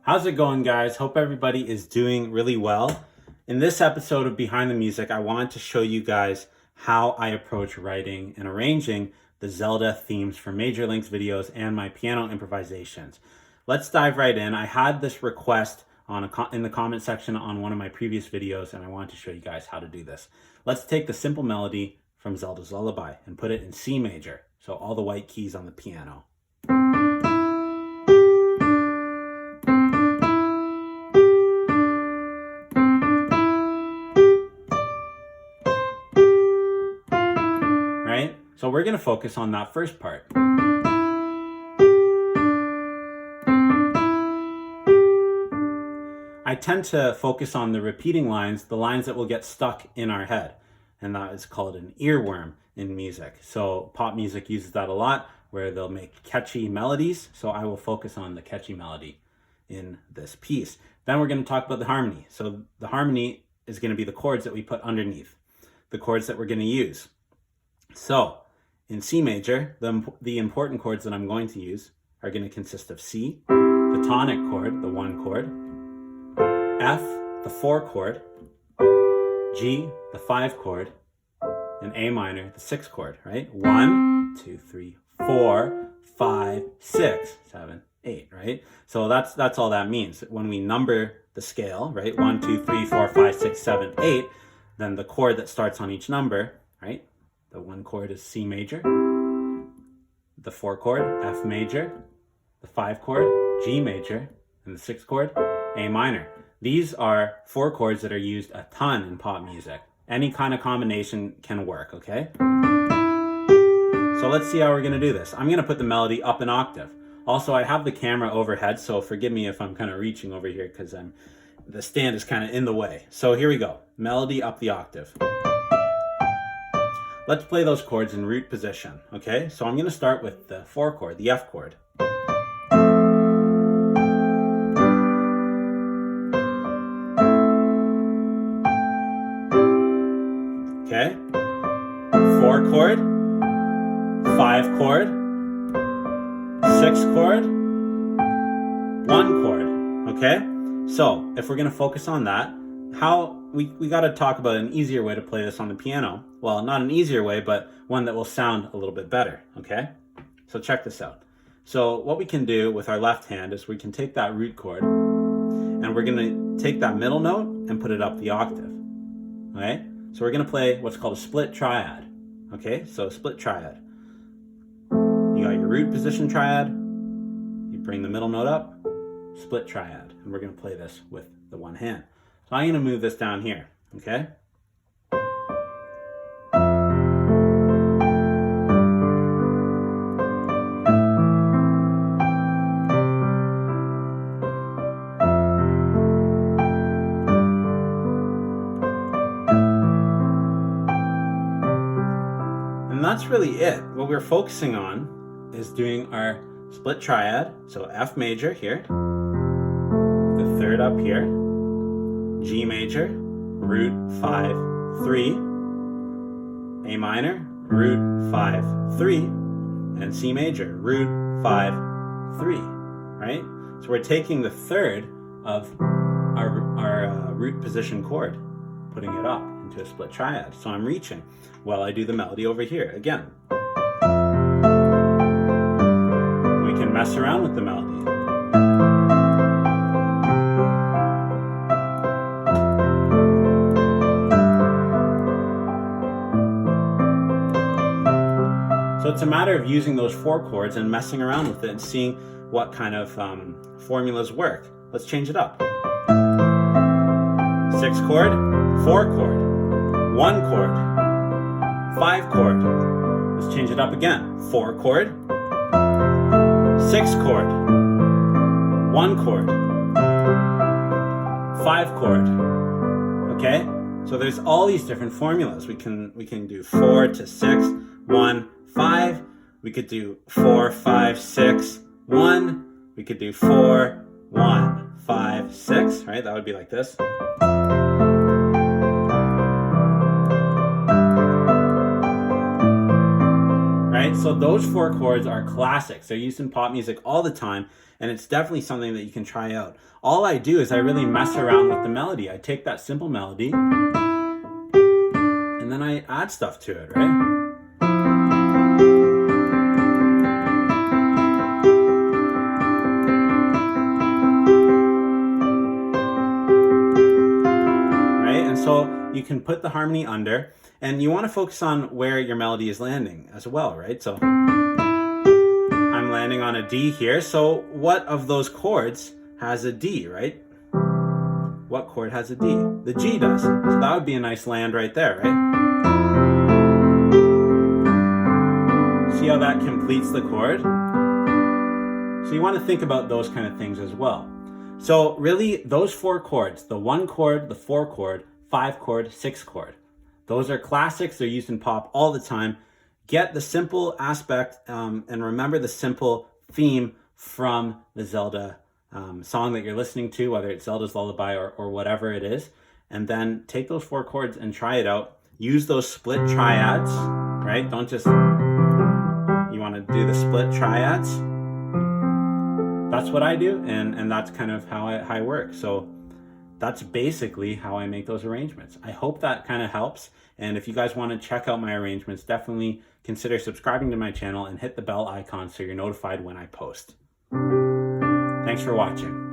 How's it going, guys? Hope everybody is doing really well. In this episode of Behind the Music, I wanted to show you guys how I approach writing and arranging the Zelda themes for MajorLink's videos and my piano improvisations. Let's dive right in. I had this request in the comment section on one of my previous videos, and I wanted to show you guys how to do this. Let's take the simple melody from Zelda's Lullaby and put it in C major, so all the white keys on the piano. Right? So we're going to focus on that first part. I tend to focus on the repeating lines, the lines that will get stuck in our head. And that is called an earworm in music. So pop music uses that a lot, where they'll make catchy melodies. So I will focus on the catchy melody in this piece. Then we're going to talk about the harmony. So the harmony is going to be the chords that we put underneath, the chords that we're going to use. So in C major, the important chords that I'm going to use are going to consist of C, the tonic chord, the 1 chord, F, the 4 chord, G, the 5 chord, and A minor, the 6 chord, right? 1, 2, 3, 4, 5, 6, 7, 8, right? So that's all that means. When we number the scale, right? 1, 2, 3, 4, 5, 6, 7, 8, then the chord that starts on each number, right? The 1 chord is C major, the 4 chord, F major, the 5 chord, G major, and the 6 chord, A minor. These are 4 chords that are used a ton in pop music. Any kind of combination can work, okay? So let's see how we're gonna do this. I'm gonna put the melody up an octave. Also, I have the camera overhead, so forgive me if I'm kind of reaching over here because the stand is kind of in the way. So here we go, melody up the octave. Let's play those chords in root position, okay? So I'm gonna start with the 4 chord, the F chord. Okay, 4 chord, 5 chord, 6 chord, 1 chord, okay? So if we're gonna focus on that, we gotta talk about an easier way to play this on the piano. Well, not an easier way, but one that will sound a little bit better, okay? So check this out. So what we can do with our left hand is we can take that root chord and we're gonna take that middle note and put it up the octave, okay? So we're gonna play what's called a split triad, okay? So a split triad. You got your root position triad, you bring the middle note up, split triad, and we're gonna play this with the one hand. So I'm gonna move this down here, okay? And that's really it. What we're focusing on is doing our split triad. So F major here, the 3rd up here, G major, root 5, 3, A minor, root 5, 3, and C major, root 5, 3, right? So we're taking the 3rd of our root position chord, putting it up into a split triad. So I'm reaching while I do the melody over here again. We can mess around with the melody. So it's a matter of using those 4 chords and messing around with it and seeing what kind of formulas work. Let's change it up. 6 chord, 4 chord, 1 chord, 5 chord. Let's change it up again. 4 chord, 6 chord, 1 chord, 5 chord. Okay? So there's all these different formulas. We can do 4 to 6, 1, 5. We could do 4, 5, 6, 1. We could do 4, 1, 5, 6, right? That would be like this. right? So those 4 chords are classics. They're used in pop music all the time, and it's definitely something that you can try out. All I do is I really mess around with the melody. I take that simple melody, and then I add stuff to it, right? So you can put the harmony under, and you want to focus on where your melody is landing as well, right? So I'm landing on a D here. So what of those chords has a D, right? What chord has a D? The G does. So that would be a nice land right there, right? See how that completes the chord? So you want to think about those kind of things as well. So really, those 4 chords, the 1 chord, the 4 chord, 5 chord, 6 chord. Those are classics. They're used in pop all the time. Get the simple aspect and remember the simple theme from the Zelda song that you're listening to, whether it's Zelda's Lullaby or whatever it is. And then take those 4 chords and try it out. Use those split triads, right? Don't just, you want to do the split triads. That's what I do, and that's kind of how I work. So that's basically how I make those arrangements. I hope that kind of helps. And if you guys want to check out my arrangements, definitely consider subscribing to my channel and hit the bell icon so you're notified when I post. Thanks for watching.